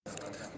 Bismillahirrahmanirrahim.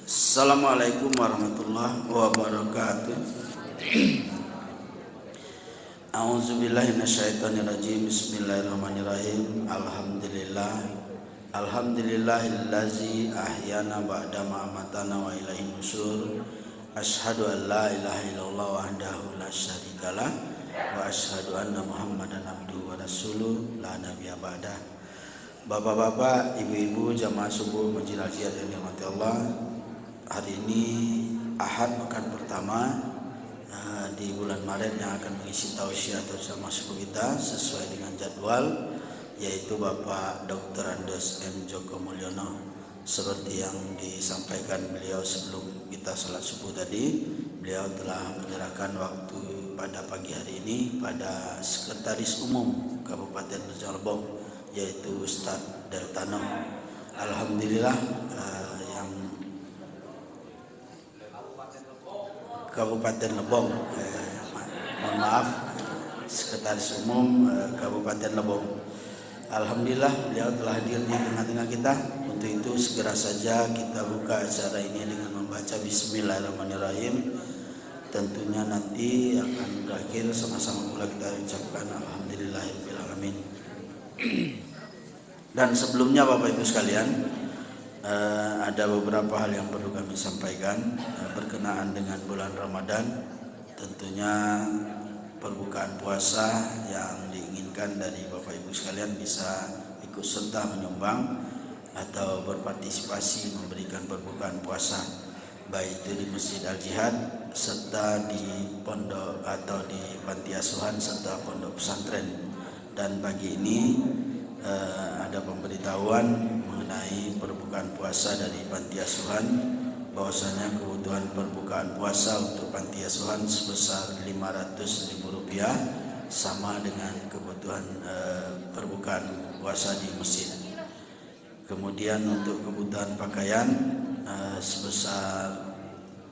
Assalamualaikum warahmatullahi wabarakatuh. A'udzubillahi minasyaitonirrajim. Bismillahirrahmanirrahim. Alhamdulillahillazi ahyana ba'da ma amatana wa ilaihi nusyur. Asyhadu an la ilaha illallah wahdahu la syarikalah wa asyhadu anna Muhammadan abduhu wa rasuluh la nabiyya ba'dah. Bapak-bapak, ibu-ibu, jamaah subuh Masjid Al-Jihad yang dirahmati Allah. Hari ini Ahad pekan pertama di bulan Maret yang akan mengisi tausiah atau jamaah subuh kita sesuai dengan jadwal, yaitu Bapak Dr. Andes M. Joko Mulyono. Seperti yang disampaikan beliau sebelum kita salat subuh tadi, beliau telah menyerahkan waktu pada pagi hari ini pada Sekretaris Umum Kabupaten Rejang Lebong, yaitu Ustadz Deltano. Alhamdulillah yang Kabupaten Lebong, mohon maaf, Sekretaris Umum Kabupaten Lebong. Alhamdulillah beliau telah hadir di tengah-tengah kita. Untuk itu segera saja kita buka acara ini dengan membaca Bismillahirrahmanirrahim. Tentunya nanti akan berakhir sama-sama pula kita ucapkan Alhamdulillahirabbil alamin. Dan sebelumnya Bapak Ibu sekalian, ada beberapa hal yang perlu kami sampaikan berkenaan dengan bulan Ramadan. Tentunya perbukaan puasa yang diinginkan dari Bapak Ibu sekalian bisa ikut serta menyumbang atau berpartisipasi memberikan perbukaan puasa, baik itu di Masjid Al-Jihad serta di pondok atau di panti asuhan serta pondok pesantren. Dan pagi ini ada pemberitahuan mengenai perbukaan puasa dari panti asuhan, bahwasanya kebutuhan perbukaan puasa untuk panti asuhan sebesar Rp500.000, sama dengan kebutuhan perbukaan puasa di masjid. Kemudian untuk kebutuhan pakaian sebesar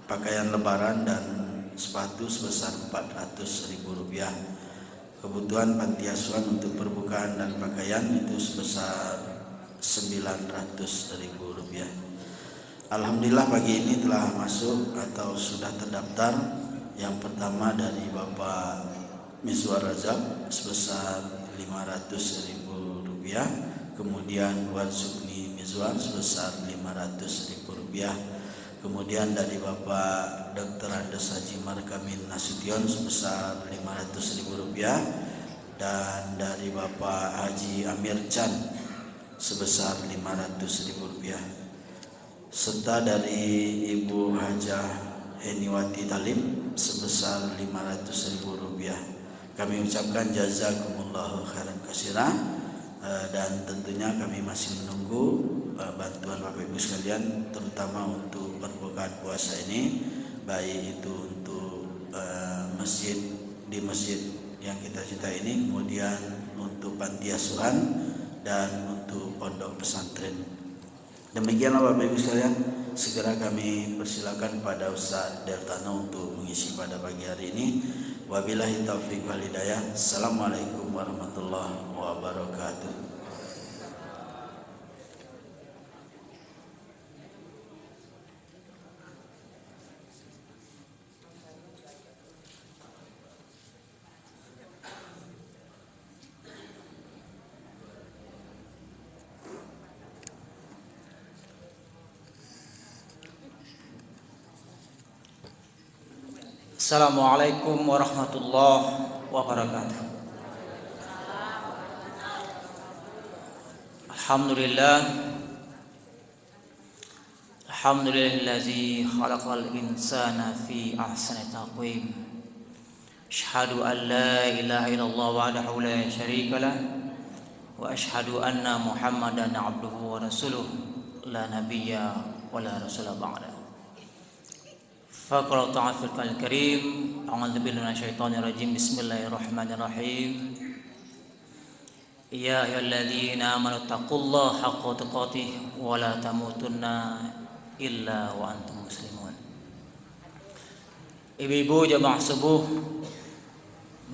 pakaian lebaran dan sepatu sebesar Rp400.000. Kebutuhan panti asuhan untuk perbukaan dan pakaian itu sebesar Rp900.000. Alhamdulillah pagi ini telah masuk atau sudah terdaftar. Yang pertama dari Bapak Mizwar Razak sebesar Rp500.000. Kemudian Warsugni Mizwar sebesar Rp500.000. Kemudian dari Bapak Dr. Andes Haji Markamin Nasution sebesar Rp500.000, dan dari Bapak Haji Amir Chan sebesar Rp500.000, serta dari Ibu Hajah Heniwati Talim sebesar Rp500.000. Kami ucapkan jazakumullahu khairan katsira. dan tentunya kami masih menunggu bantuan Bapak Ibu sekalian, terutama untuk perbukaan puasa ini, baik itu untuk masjid di masjid yang kita cintai ini, kemudian untuk panti asuhan dan untuk pondok pesantren. Demikianlah Bapak Ibu sekalian, segera kami persilakan kepada Ustaz Deltano untuk mengisi pada pagi hari ini. Wabillahi taufiq wal hidayah. Assalamualaikum warahmatullahi wabarakatuh. Assalamualaikum warahmatullahi wabarakatuh. Alhamdulillazi khalaqal insana fi ahsani taqwim. Asyhadu an la ilaha illallah wahdahu la syarika lah wa asyhadu anna Muhammadan abduhu wa rasuluh la nabiyya wa la rasula ba'da. Faqra ta'afil karim. A'udzu billahi minasyaitonir rajim. Bismillahirrahmanirrahim. Ya ayyuhalladzina amanu taqullaha haqqa tuqatih wa la tamutunna illa wa antum muslimun. Ibu-ibu jamaah subuh,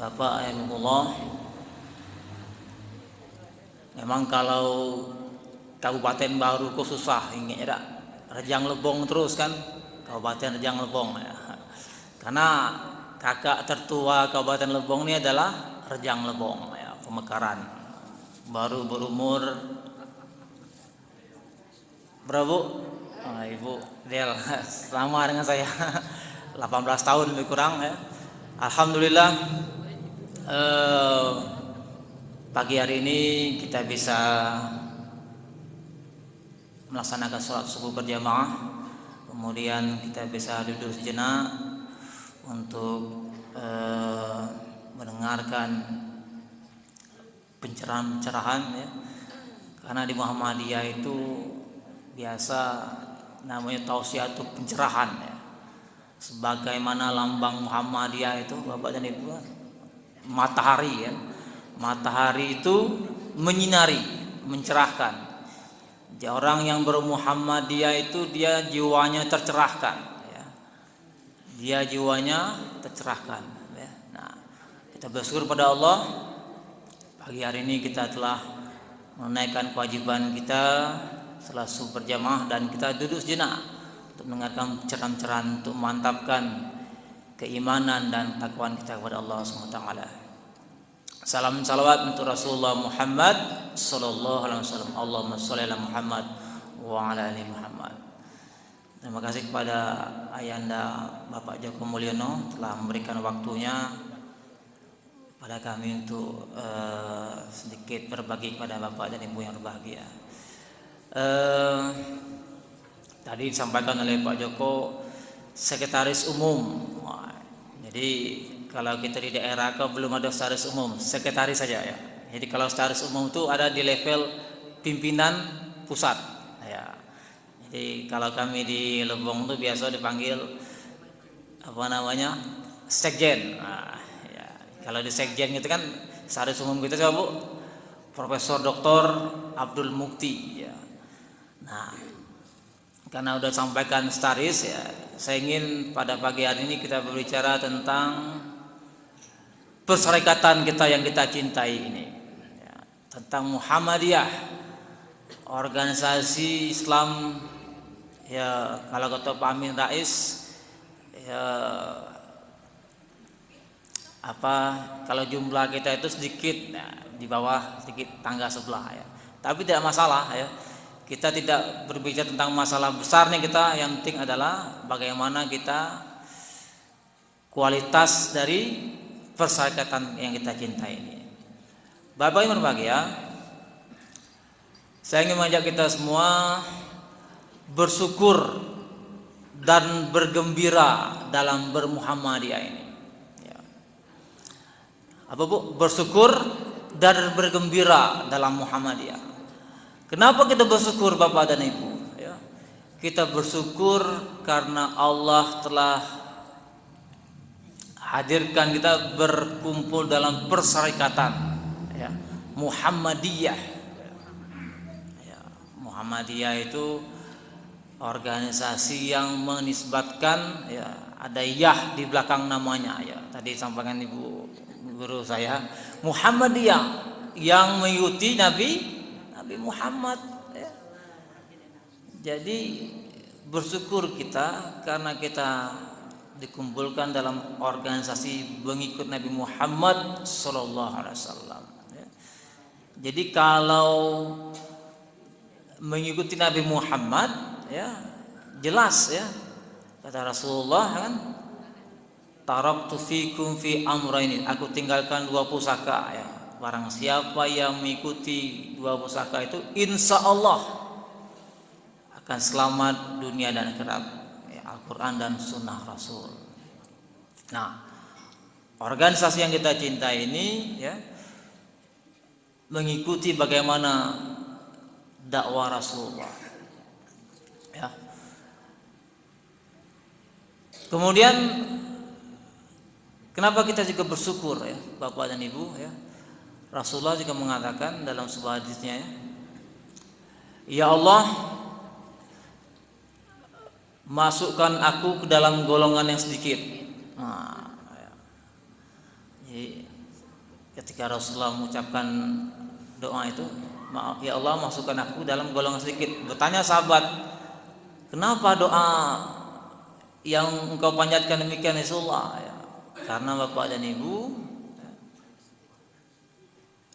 Bapak Ayatullah, memang kalau Kabupaten Baru kok susah ingatnya dak. Rejang Lebong terus kan, Kabupaten Rejang Lebong ya. Karena kakak tertua Kabupaten Lebong ini adalah Rejang Lebong ya, Pemekaran. Baru berumur berapa Bu? Ibu Del sama dengan saya 18 tahun lebih kurang ya. Alhamdulillah pagi hari ini kita bisa melaksanakan sholat subuh berjamaah. Kemudian kita bisa duduk sejenak untuk mendengarkan pencerahan ya. Karena di Muhammadiyah itu biasa namanya tausiatul pencerahan ya. Sebagaimana lambang Muhammadiyah itu Bapak dan Ibu, matahari ya. Matahari itu menyinari, mencerahkan. Jadi orang yang bermuhammadiyah itu dia jiwanya tercerahkan ya. Dia jiwanya tercerahkan ya. Nah, kita bersyukur pada Allah, pagi hari ini kita telah menunaikan kewajiban kita salat subuh berjamaah dan kita duduk sejenak untuk mendengarkan pencerahan-pencerahan untuk memantapkan keimanan dan takwaan kita kepada Allah SWT. Salam salawat untuk Rasulullah Muhammad sallallahu alaihi wasallam. Allahumma shalli ala Muhammad wa ala ali Muhammad. Terima kasih kepada Ayanda Bapak Joko Mulyono telah memberikan waktunya pada kami untuk sedikit berbagi kepada Bapak dan Ibu yang berbahagia. Tadi disampaikan oleh Pak Joko sekretaris umum. Jadi kalau kita di daerah belum ada sekretaris umum, sekretaris saja ya. Jadi kalau sekretaris umum itu ada di level pimpinan pusat ya. Jadi kalau kami di Lebong itu biasa dipanggil apa namanya? Sekjen. Nah, ya. Kalau di sekjen itu kan sekretaris umum kita siapa Bu? Profesor Dr. Abdul Mukti ya. Nah, karena udah sampaikan sekretaris ya, saya ingin pada pagi hari ini kita berbicara tentang perserikatan kita yang kita cintai ini ya, tentang Muhammadiyah, organisasi Islam ya. Kalau kata Pak Amin Rais ya, kalau jumlah kita itu sedikit ya, di bawah sedikit tangga sebelah ya, tapi tidak masalah ya. Kita tidak berbicara tentang masalah besar nih kita, yang penting adalah bagaimana kita kualitas dari perserikatan yang kita cintai ini. Bapak yang berbahagia, saya ingin mengajak kita semua bersyukur dan bergembira dalam bermuhammadiyah ini ya. Apa Bu? Bersyukur dan bergembira dalam Muhammadiyah. Kenapa kita bersyukur Bapak dan Ibu? Ya, kita bersyukur karena Allah telah hadirkan kita berkumpul dalam perserikatan ya, Muhammadiyah. Ya, Muhammadiyah itu organisasi yang menisbatkan ya, ada yah di belakang namanya ya. Tadi sampaikan Ibu guru saya, Muhammadiyah yang mengikuti Nabi Muhammad ya. Jadi bersyukur kita karena kita dikumpulkan dalam organisasi pengikut Nabi Muhammad sallallahu alaihi wasallam ya. Jadi kalau mengikuti Nabi Muhammad ya jelas ya, kata Rasulullah kan, taraktu fikum fi amraini, aku tinggalkan dua pusaka ya. Barang siapa yang mengikuti dua pusaka itu insya Allah akan selamat dunia dan akhirat ya, Al-Quran dan Sunnah Rasul. Nah, organisasi yang kita cintai ini ya mengikuti bagaimana dakwah Rasulullah ya. Kemudian kenapa kita juga bersyukur ya Bapak dan Ibu ya, Rasulullah juga mengatakan dalam sebuah hadisnya ya, ya Allah, masukkan aku ke dalam golongan yang sedikit. Nah, ya. Jadi ketika Rasulullah mengucapkan doa itu, ya Allah masukkan aku dalam golongan sedikit. Bertanya sahabat, kenapa doa yang engkau panjatkan demikian Rasulullah? Ya, karena Bapak dan Ibu,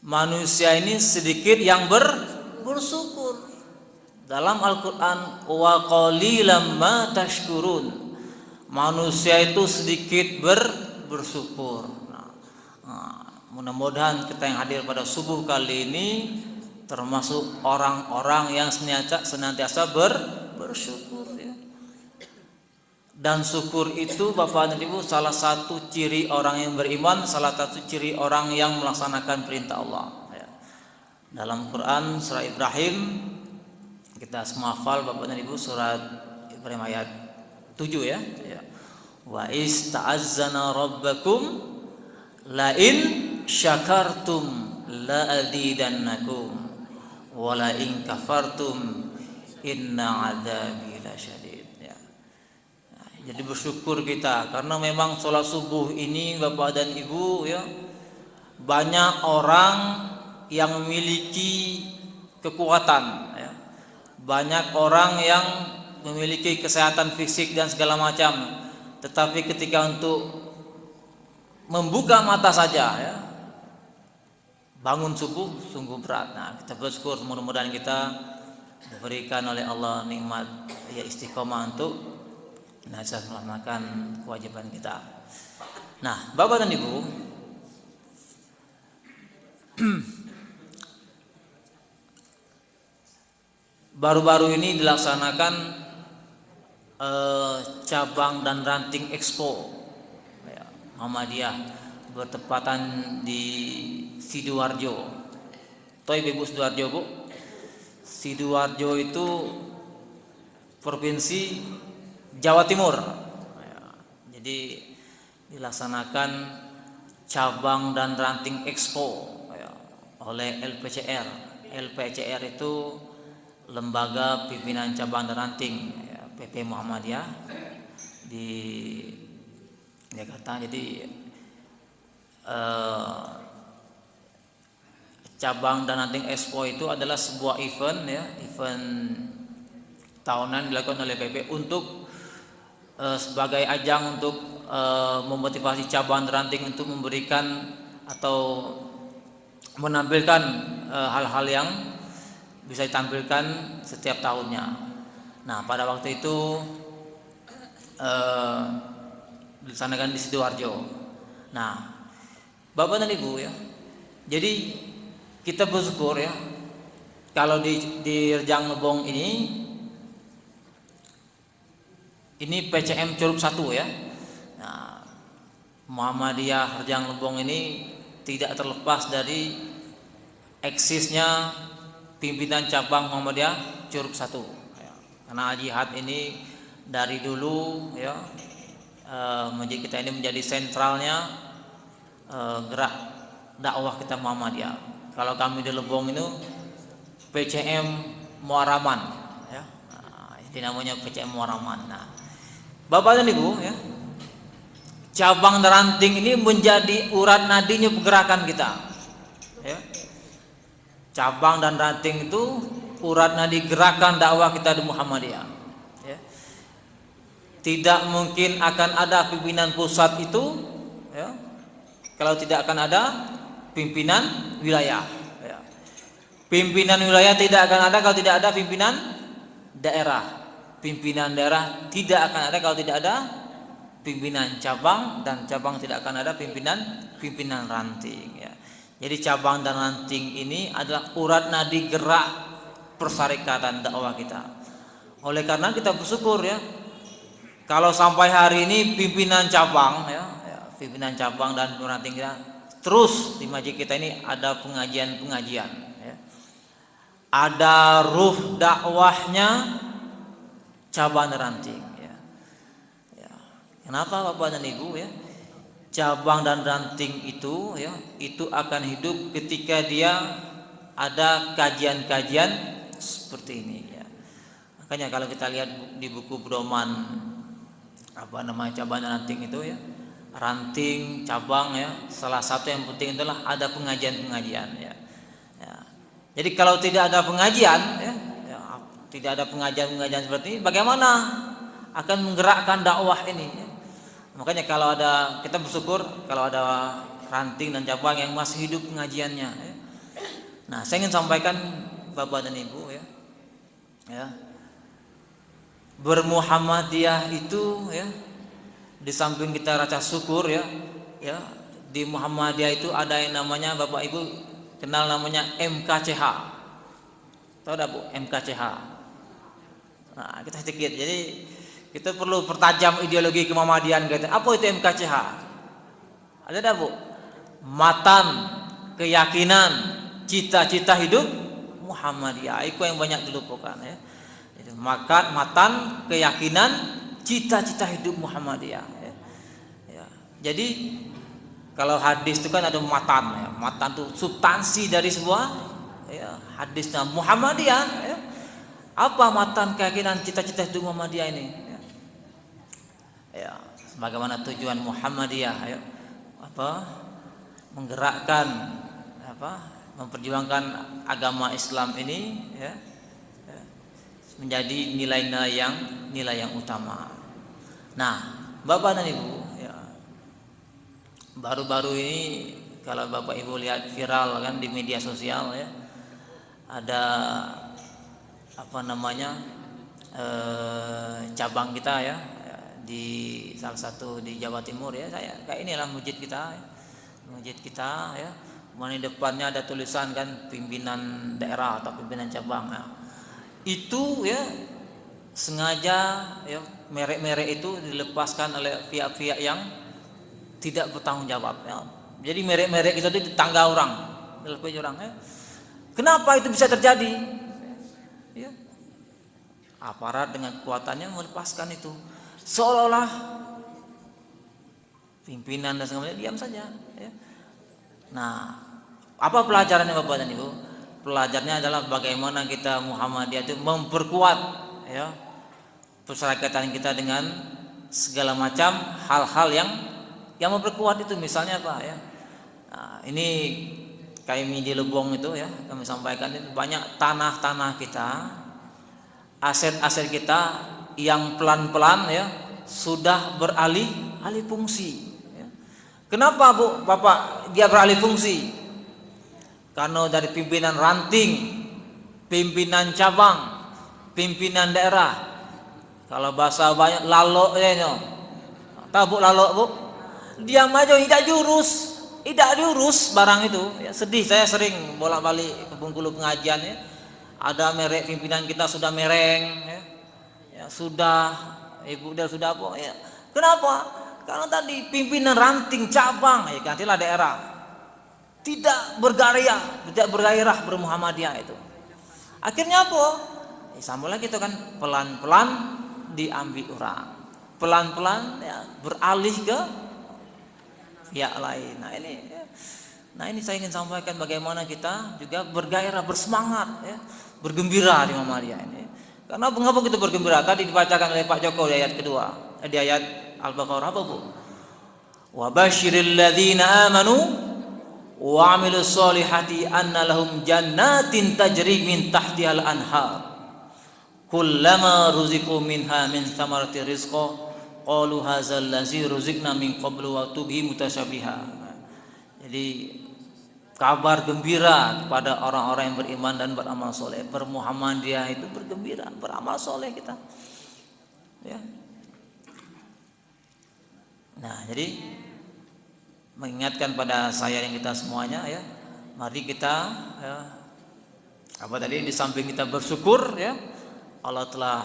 manusia ini sedikit yang bersyukur. Dalam Al-Quran, wa qalilam ma tashkurun, manusia itu sedikit bersyukur. Nah, mudah-mudahan kita yang hadir pada subuh kali ini termasuk orang-orang yang senantiasa bersyukur ya. Dan syukur itu Bapak dan Ibu salah satu ciri orang yang beriman, salah satu ciri orang yang melaksanakan perintah Allah ya. Dalam Quran surah Ibrahim kita semua hafal Bapak dan Ibu, surat Ibrahim ayat 7 ya. Wa ista'azzana rabbakum la in syakartum la azidannakum wa la in kafartum inna adzabi lasyadid ya. Jadi bersyukur kita karena memang sholat subuh ini Bapak dan Ibu ya, banyak orang yang memiliki kekuatan ya. Banyak orang yang memiliki kesehatan fisik dan segala macam, tetapi ketika untuk membuka mata saja ya, bangun subuh sungguh berat. Nah, kita bersyukur mudah-mudahan kita diberikan oleh Allah nikmat ya istiqomah untuk melaksanakan kewajiban kita. Nah, Bapak dan Ibu, baru-baru ini dilaksanakan cabang dan ranting expo ya, Muhammadiyah bertepatan di Sidoarjo. Tahu Ibu Sidoarjo Bu? Sidoarjo itu provinsi Jawa Timur ya. Jadi dilaksanakan cabang dan ranting expo ya, oleh LPCR. LPCR itu Lembaga Pimpinan Cabang dan Ranting ya, PP Muhammadiyah di Jakarta. Jadi cabang dan ranting expo itu adalah sebuah event ya, event tahunan dilakukan oleh PP untuk sebagai ajang untuk memotivasi cabang dan ranting untuk memberikan atau menampilkan hal-hal yang bisa ditampilkan setiap tahunnya. Nah, pada waktu itu dilaksanakan di Sidoarjo. Nah, Bapak dan Ibu ya, jadi kita bersyukur ya kalau di Rejang Lebong ini PCM Curug 1 ya. Nah, Muhammadiyah Rejang Lebong ini tidak terlepas dari eksisnya pimpinan cabang Muhammadiyah Curug 1 ya. Karena jihad ini dari dulu ya, masjid kita ini menjadi sentralnya gerak dakwah kita Muhammadiyah. Kalau kami di Lebong itu PCM Muaraman ya. Itu namanya PCM Muaraman. Nah, Bapak dan Ibu ya, cabang dan ranting ini menjadi urat nadinya pergerakan kita ya. Cabang dan ranting itu urat nadi gerakan dakwah kita di Muhammadiyah ya. Tidak mungkin akan ada pimpinan pusat itu ya, kalau tidak akan ada pimpinan wilayah ya. Pimpinan wilayah tidak akan ada kalau tidak ada pimpinan daerah. Pimpinan daerah tidak akan ada kalau tidak ada pimpinan cabang, dan cabang tidak akan ada pimpinan ranting ya. Jadi cabang dan ranting ini adalah urat nadi gerak persyarikatan dakwah kita. Oleh karena kita bersyukur ya, kalau sampai hari ini pimpinan cabang ya, pimpinan cabang dan ranting kita terus di masjid kita ini ada pengajian ya. Ada ruh dakwahnya cabang dan ranting ya. Kenapa Bapak dan Ibu ya? Cabang dan ranting itu ya, itu akan hidup ketika dia ada kajian-kajian seperti ini ya. Makanya kalau kita lihat di buku pedoman apa namanya cabang dan ranting itu ya, ranting, cabang ya, salah satu yang penting adalah ada pengajian-pengajian ya. Jadi kalau tidak ada pengajian ya, tidak ada pengajian-pengajian seperti ini, bagaimana akan menggerakkan dakwah ini ya? Makanya kalau ada, kita bersyukur kalau ada ranting dan cabang yang masih hidup pengajiannya ya. Nah, saya ingin sampaikan Bapak dan Ibu ya, bermuhammadiyah itu ya, di samping kita rasa syukur ya, di Muhammadiyah itu ada yang namanya, Bapak Ibu kenal namanya MKCH. Tahu enggak Bu MKCH? Nah, kita sedikit. Jadi kita perlu pertajam ideologi kemuhammadian kita. Apa itu MKCH? Ada enggak Bu? Matan, keyakinan, cita-cita hidup Muhammadiyah. Itu yang banyak dilupakan ya. Jadi matan, keyakinan, cita-cita hidup Muhammadiyah ya. Jadi kalau hadis itu kan ada matan ya. Matan itu substansi dari sebuah ya, hadisnya Muhammadiyah ya. Apa matan, keyakinan, cita-cita hidup Muhammadiyah ini ya, bagaimana tujuan Muhammadiyah ya, menggerakkan memperjuangkan agama Islam ini ya, menjadi nilai yang utama. Nah, Bapak dan Ibu ya, baru-baru ini kalau Bapak Ibu lihat viral kan di media sosial ya, ada cabang kita ya, di salah satu di Jawa Timur ya, kayak inilah masjid kita ya. Kemudian di depannya ada tulisan kan pimpinan daerah atau pimpinan cabang ya. Itu ya sengaja ya, merek-merek itu dilepaskan oleh pihak-pihak yang tidak bertanggung jawab ya. Jadi merek-merek itu ditangga orang, dilepas orang ya. Kenapa itu bisa terjadi? Ya. Aparat dengan kekuatannya melepaskan itu, seolah-olah pimpinan dan semuanya diam saja ya. Nah, apa pelajarannya Bapak dan Ibu? Pelajarannya adalah bagaimana kita Muhammadiyah itu memperkuat ya persyarikatan kita dengan segala macam hal-hal yang memperkuat itu. Misalnya apa ya? Nah, ini kami di Lebong itu ya, kami sampaikan itu banyak tanah-tanah kita, aset-aset kita yang pelan-pelan ya sudah beralih fungsi ya. Kenapa Bu Bapak dia beralih fungsi? Karena dari pimpinan ranting, pimpinan cabang, pimpinan daerah, kalau bahasa banyak lalok ya, tahu Bu lalok Bu? Diam aja, tidak diurus barang itu ya. Sedih, saya sering bolak-balik ke Bengkulu pengajian ya, ada merek pimpinan kita sudah mereng ya, sudah ibu dan sudah apa ya. Kenapa? Karena tadi pimpinan ranting cabang ya, gantilah daerah tidak bergairah bermuhammadiyah itu. Akhirnya apa? Sama lagi itu kan pelan-pelan diambil orang, pelan-pelan ya, beralih ke pihak lain. Nah ini saya ingin sampaikan bagaimana kita juga bergairah, bersemangat, ya, bergembira di Muhammadiyah ini. Karena mengapa kita bergembira? Tadi dibacakan oleh Pak Joko di ayat kedua, di ayat Al-Baqarah apa Bu? Wa basyiril ladzina amanu wa 'amilus solihati anna lahum jannatin tajri min tahtihal anhar. Kullama ruziqu minha min thamarati rizqa qalu hadzal ladzi ruziqna min qablu wa tubi mutasyabiha. Jadi kabar gembira kepada orang-orang yang beriman dan beramal soleh. Bermuhammadiyah itu bergembira, beramal soleh kita. Ya. Nah, jadi mengingatkan pada saya dan kita semuanya, ya, mari kita, ya, di samping kita bersyukur, ya, Allah telah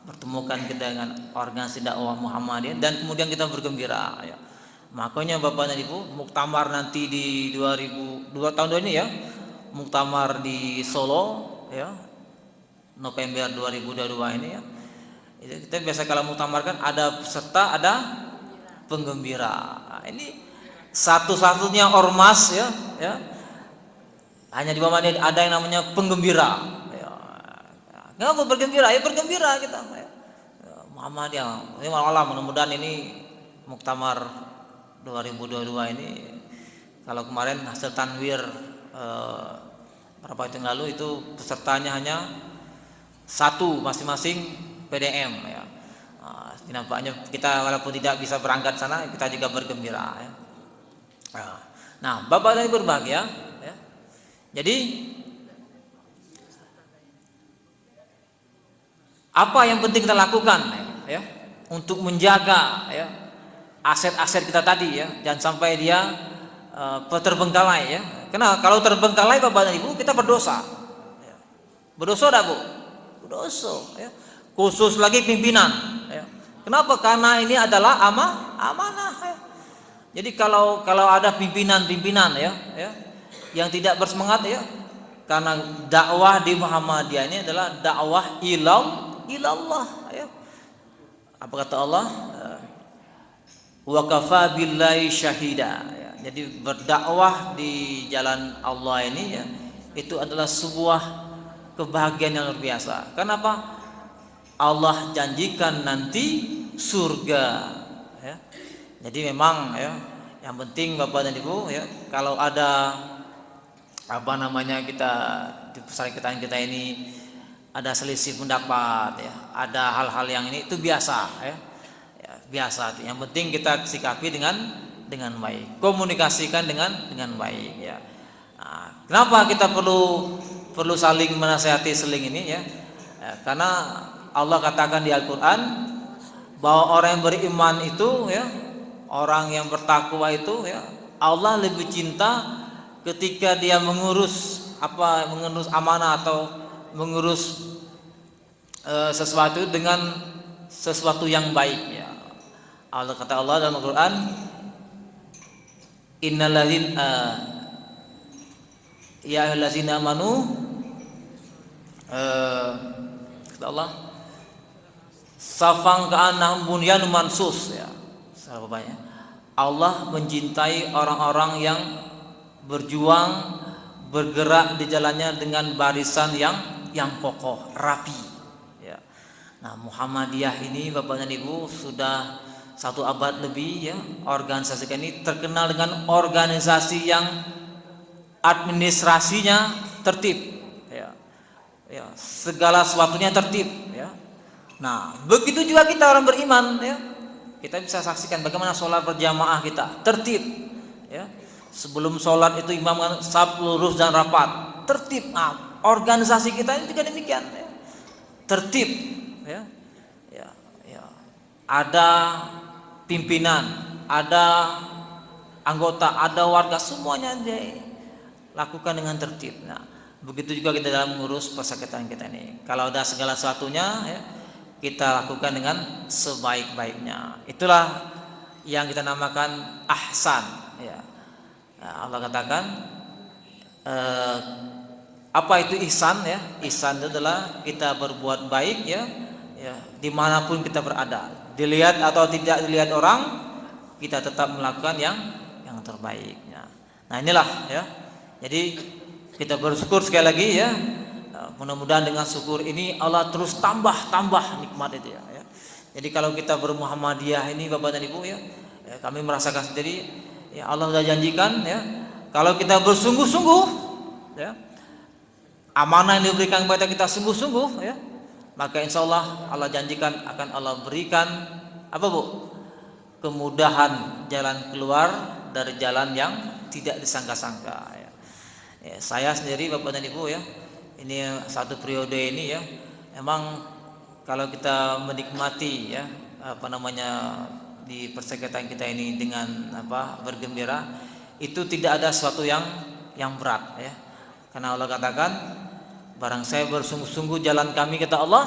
pertemukan kita dengan organisasi dakwah Muhammadiyah dan kemudian kita bergembira, ya. Makanya Bapak dan Ibu, muktamar nanti di 2002 ini, ya, muktamar di Solo, ya, November 2022 ini, ya. Kita biasa kalau muktamar kan ada peserta, ada penggembira. Nah, ini satu-satunya ormas, ya, hanya di bawah ini ada yang namanya penggembira. Ya. Kenapa bergembira? Ya bergembira kita. Ya. Muhammadiyah. Ini malah mudah-mudahan ini muktamar 2022 ini, kalau kemarin hasil tanwir berapa tahun lalu itu pesertanya hanya satu masing-masing PDM, ya. Nampaknya kita walaupun tidak bisa berangkat sana, kita juga bergembira, ya. Nah, Bapak dan Ibu berbahagia, ya. Jadi apa yang penting kita lakukan, ya, untuk menjaga, ya, aset-aset kita tadi, ya, jangan sampai dia terbengkalai, ya. Karena kalau terbengkalai Bapak dan Ibu, kita berdosa, ya. Berdosa enggak Bu? Berdosa, ya. Khusus lagi pimpinan, ya. Kenapa? Karena ini adalah amanah, ya. Jadi kalau ada pimpinan, ya, yang tidak bersemangat, ya, karena dakwah di Muhammadiyah ini adalah dakwah ilallah, ya. Apa kata Allah? Wa kafa billahi syahida, ya. Jadi berdakwah di jalan Allah ini, ya, itu adalah sebuah kebahagiaan yang luar biasa. Kenapa? Allah janjikan nanti surga, ya. Jadi memang, ya, yang penting Bapak dan Ibu, ya, kalau ada kita di persatuan kita ini ada selisih pendapat, ya, ada hal-hal yang ini itu biasa, ya. Biasa. Yang penting kita sikapi dengan baik, komunikasikan dengan baik, ya. Nah, kenapa kita perlu saling menasihati seling ini, ya? Karena Allah katakan di Al-Qur'an bahwa orang yang beriman itu, ya, orang yang bertakwa itu, ya, Allah lebih cinta ketika dia mengurus amanah atau mengurus sesuatu dengan sesuatu yang baik, ya. Allah kata Allah dalam Al-Quran, ya ayyuhallazina amanu, kata Allah, safang ka'annahum bunyanun mansus, ya. Salah bapaknya. Allah mencintai orang-orang yang berjuang, bergerak di jalannya dengan barisan yang kokoh, rapi, ya. Nah, Muhammadiyah ini Bapak dan Ibu sudah 1 abad lebih, ya, organisasi ini terkenal dengan organisasi yang administrasinya tertib, ya. Ya, segala sesuatunya tertib, ya. Nah, begitu juga kita orang beriman, ya. Kita bisa saksikan bagaimana sholat berjamaah kita tertib, ya. Sebelum sholat itu imam saf lurus dan rapat, tertib. Nah, organisasi kita ini juga demikian, ya. Tertib, ya. Ya. Ada pimpinan, ada anggota, ada warga, semuanya dilakukan dengan tertib. Nah, begitu juga kita dalam mengurus persekutuan kita ini. Kalau ada segala sesuatunya, ya, kita lakukan dengan sebaik-baiknya. Itulah yang kita namakan ahsan, ya. Allah katakan apa itu ihsan ya? Ihsan itu adalah kita berbuat baik ya, dimanapun kita berada, dilihat atau tidak dilihat orang, kita tetap melakukan yang terbaik. Ya. Nah inilah ya. Jadi kita bersyukur sekali lagi ya. Mudah-mudahan dengan syukur ini Allah terus tambah nikmat itu ya. Jadi kalau kita bermuhammadiyah ini Bapak dan Ibu ya, kami merasakan sendiri ya, Allah sudah janjikan ya, kalau kita bersungguh-sungguh ya, amanah yang diberikan kepada kita sungguh-sungguh ya, maka insya Allah janjikan akan Allah berikan apa Bu? Kemudahan jalan keluar dari jalan yang tidak disangka-sangka ya. Saya sendiri Bapak dan Ibu ya, ini satu periode ini ya, emang kalau kita menikmati ya di persekatan kita ini dengan bergembira, itu tidak ada sesuatu yang berat ya. Karena Allah katakan, barang saya bersungguh-sungguh jalan kami, kata Allah,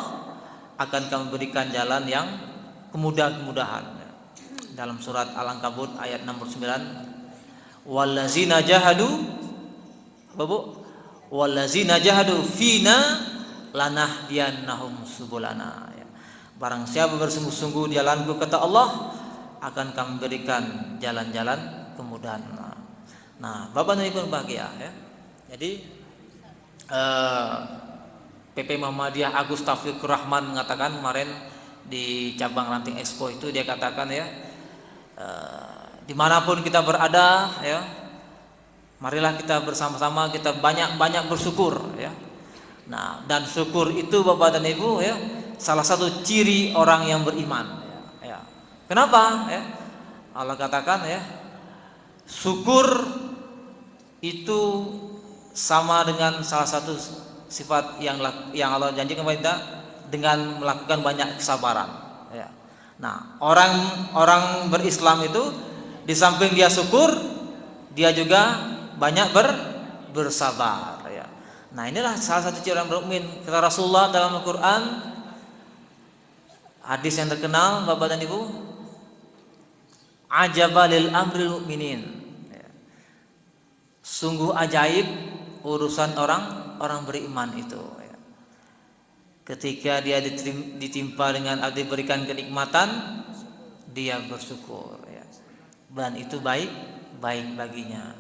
akan kami berikan jalan yang kemudahan ya. Dalam surat Al-Ankabut ayat nomor 9, wallazina jahadu fina lanahdiyannahum subulana ya. Barang siapa bersungguh-sungguh di jalanku, kata Allah, akan kami berikan jalan-jalan kemudahan. Nah, Bapak dan Ibu bahagia ya. Jadi PP Muhammadiyah Agus Taufikur Rahman mengatakan kemarin di cabang Ranting Expo itu, dia katakan ya, dimanapun kita berada ya, marilah kita bersama-sama kita banyak bersyukur ya. Nah, dan syukur itu Bapak dan Ibu ya, salah satu ciri orang yang beriman ya. Kenapa ya? Allah katakan ya, syukur itu sama dengan salah satu sifat yang Allah janjikan kepada kita dengan melakukan banyak kesabaran ya. Nah, orang berislam itu di samping dia syukur, dia juga banyak bersabar ya. Nah, inilah salah satu ciri orang mukmin. Kata Rasulullah dalam Al-Qur'an, hadis yang terkenal Bapak dan Ibu, ajaba lil amril mu'minin ya. Sungguh ajaib urusan orang beriman itu ya. Ketika dia ditimpa dengan diberikan kenikmatan, dia bersyukur ya. Dan itu baik baginya.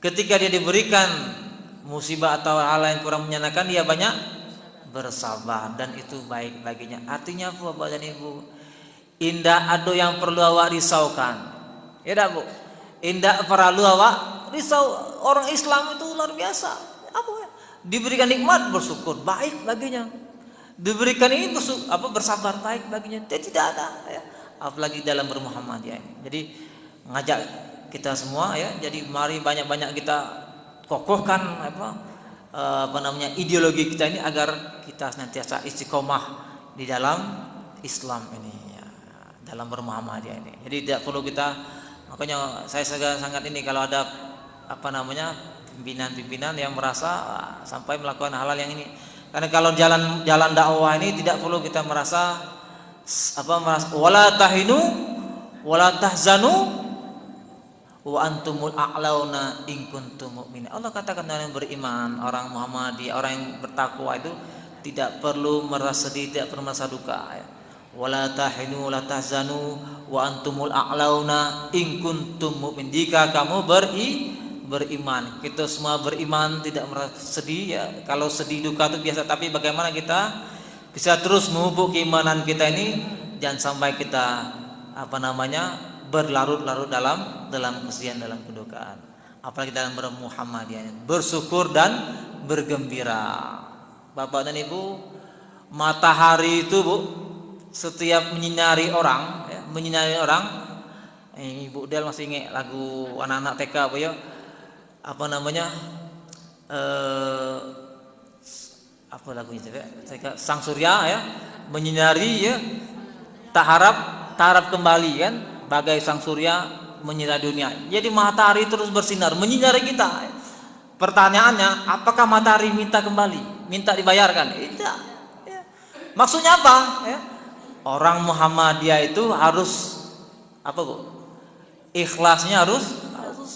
Ketika dia diberikan musibah atau hal yang kurang menyenangkan, dia banyak bersabar, dan itu baik baginya. Artinya Bapak dan Ibu, indah ada yang perlu awak risaukan ya dah Bu, indah perlu awak risau. Orang Islam itu luar biasa apa ya? Diberikan nikmat bersyukur, baik baginya. Diberikan ini bersabar, baik baginya. Dia tidak ada ya. Apalagi dalam bermuhammadiyah ini. Jadi ngajak kita semua ya, jadi mari banyak-banyak kita kokohkan ideologi kita ini, agar kita senantiasa istiqomah di dalam Islam ini ya, dalam bermuhammadiyah ini. Jadi tidak perlu kita, makanya saya sangat ini kalau ada pimpinan-pimpinan yang merasa sampai melakukan hal-hal yang ini. Karena kalau jalan dakwah ini tidak perlu kita merasa wala tahinu wala tahzanu wa antumul a'launa in kuntum mu'minin. Allah katakan orang yang beriman, orang Muhammadiyah, orang yang bertakwa itu tidak perlu merasa sedih, tidak perlu merasa duka ya. Wala tahinu wala tahzanu wa antumul a'launa in kuntum mu'minin. Jika kamu beriman, kita semua beriman, tidak merasa sedih ya. Kalau sedih duka itu biasa, tapi bagaimana kita bisa terus memupuk keimanan kita ini, jangan sampai kita berlarut-larut dalam kesedihan, dalam kedukaan. Apalagi dalam bermuhammadiyah, bersyukur dan bergembira. Bapak dan Ibu, matahari itu Bu, setiap menyinari orang ya, Ibu Del masih ingat lagu anak-anak TK Bu ya, apa lagunya TK, Sang Surya ya, menyinari ya, tak harap kembali kan, bagai sang surya menyinari dunia. Jadi matahari terus bersinar menyinari kita. Pertanyaannya, apakah matahari minta kembali, minta dibayarkan? Tidak ya. Maksudnya apa ya? Orang Muhammadiyah itu harus ikhlasnya harus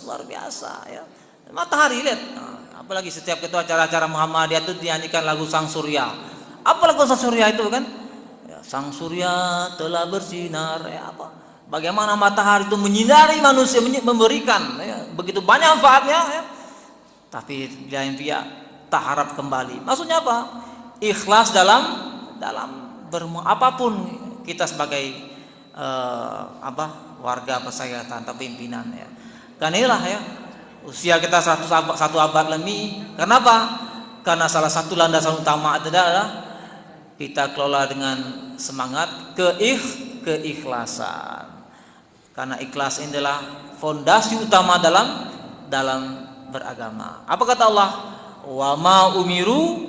luar biasa ya. Matahari lihat. Nah, apalagi setiap ketua acara-acara Muhammadiyah itu dinyanyikan lagu Sang Surya. Apa lagu Sang Surya itu kan? Ya, Sang Surya telah bersinar ya apa? Bagaimana matahari itu menyinari manusia, memberikan ya, begitu banyak manfaatnya ya. Tapi di lain pihak tak harap kembali. Maksudnya apa? Ikhlas dalam apapun kita sebagai warga persyaratan atau pimpinan ya. Karena inilah ya usia kita 1 abad lebih. Kenapa? Karena salah satu landasan utama adalah kita kelola dengan semangat keikhlasan. Karena ikhlas ini adalah fondasi utama dalam beragama. Apa kata Allah? Wa ma umiru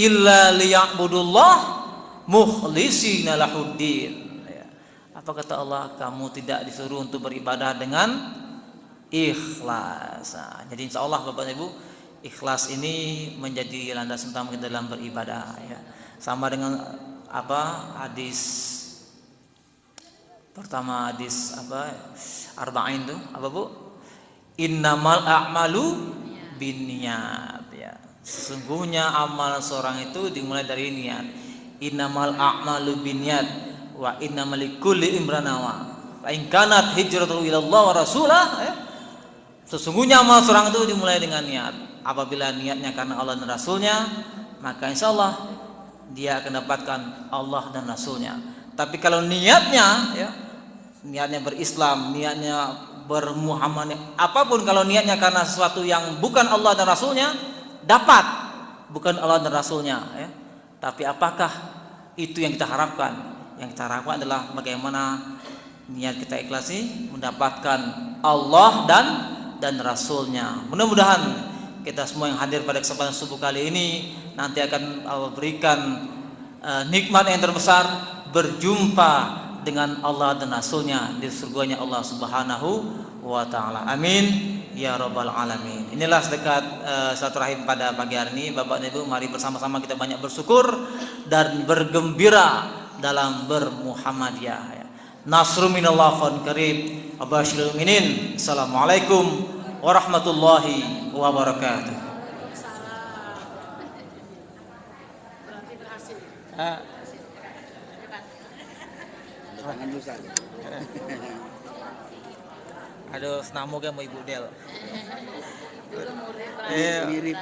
illa liya'budullah mukhlishina lahuddin. Apa kata Allah? Kamu tidak disuruh untuk beribadah dengan ikhlas. Nah, jadi insya Allah Bapak Ibu, ikhlas ini menjadi landasan utama kita dalam beribadah ya. Sama dengan hadis pertama, hadis arba'in itu apa Bu? Innamal a'malu binniyat ya. Sesungguhnya amal seorang itu dimulai dari niat. Innamal a'malu binniyat wa innamal likulli imrin nawa. Fa in kanat hijratuhu ila Allah wa rasulah ya. Sesungguhnya amal seorang itu dimulai dengan niat. Apabila niatnya karena Allah dan Rasulnya, maka insya Allah dia akan dapatkan Allah dan Rasulnya. Tapi kalau niatnya ya, niatnya berislam, niatnya bermuhammadiyah, apapun kalau niatnya karena sesuatu yang bukan Allah dan Rasulnya, dapat bukan Allah dan Rasulnya ya. Tapi apakah itu yang kita harapkan? Yang kita harapkan adalah bagaimana niat kita ikhlasi mendapatkan Allah dan Rasulnya. Mudah-mudahan kita semua yang hadir pada kesempatan subuh kali ini nanti akan Allah berikan nikmat yang terbesar, berjumpa dengan Allah dan Rasulnya di surganya Allah Subhanahu wa Ta'ala. Amin ya rabbal alamin. Inilah sedekat silaturahim pada pagi hari ini. Bapak dan Ibu, mari bersama-sama kita banyak bersyukur dan bergembira dalam bermuhammadiyah. Nasrun minallah fan qarib wa basyiril mu'minin. Assalamualaikum warahmatullahi wabarakatuh. Berarti berhasil. Tangan lusa. Aduh, senamo ke mau Ibu Del. Itu murid Mirip.